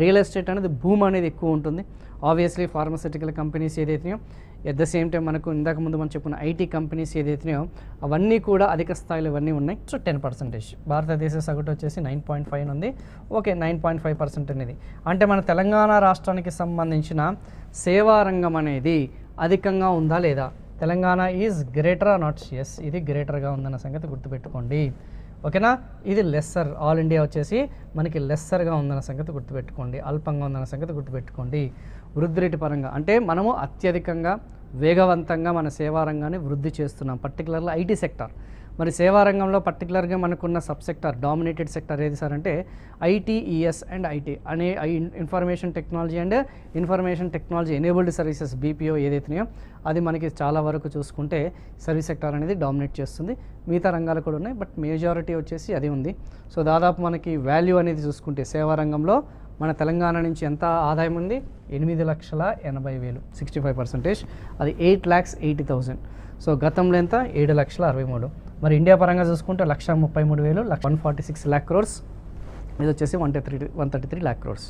Real estate అనేది భూమి అనేది ఎక్కువ ఉంటుంది. ఆబ్వియస్లీ ఫార్మస్యూటికల్ కంపెనీస్ ఏదైతున్నాయో, ఎట్ ద సేమ్ టైం మనకు ఇందాక ముందు మనం చెప్పుకున్న ఐటీ కంపెనీస్ ఏదైతున్నాయో అవన్నీ కూడా అధిక స్థాయిలో ఇవన్నీ ఉన్నాయి. సో 10%. భారతదేశ సగటు వచ్చేసి 9.5 ఉంది. ఓకే, 9.5% అనేది అంటే మన తెలంగాణ రాష్ట్రానికి సంబంధించిన సేవా రంగం అనేది అధికంగా ఉందా లేదా? Telangana is greater or not? Yes, ఇది గ్రేటర్గా ఉందన్న సంగతి గుర్తుపెట్టుకోండి. ఓకేనా, ఇది లెస్సర్. ఆల్ ఇండియా వచ్చేసి మనకి లెస్సర్గా ఉందన్న సంగతి గుర్తుపెట్టుకోండి, అల్పంగా ఉందన్న సంగతి గుర్తుపెట్టుకోండి. వృద్ధి రేటు పరంగా అంటే మనము అత్యధికంగా వేగవంతంగా మన సేవా రంగాన్ని వృద్ధి చేస్తున్నాం, పర్టికులర్గా ఐటీ సెక్టార్. మరి సేవా రంగంలో పర్టికులర్గా మనకున్న సబ్ సెక్టార్, డామినేటెడ్ సెక్టార్ ఏది సార్ అంటే ఐటీఈఎస్ అండ్ ఐటీ అనే information technology and information technology enabled services BPO ఏదైతున్నాయో అది మనకి చాలా వరకు చూసుకుంటే సర్వీస్ సెక్టార్ అనేది డామినేట్ చేస్తుంది. మిగతా రంగాలు కూడా ఉన్నాయి, బట్ మేజారిటీ వచ్చేసి అది ఉంది. సో దాదాపు మనకి వాల్యూ అనేది చూసుకుంటే సేవా రంగంలో మన తెలంగాణ నుంచి ఎంత ఆదాయం ఉంది? 8,80,000, 65%. అది 8,80,000. సో గతంలో ఎంత? 7,63,000. మరి ఇండియా పరంగా చూసుకుంటే 1,33,000, 146 lakh crores. ఇది వచ్చేసి 133 lakh crores.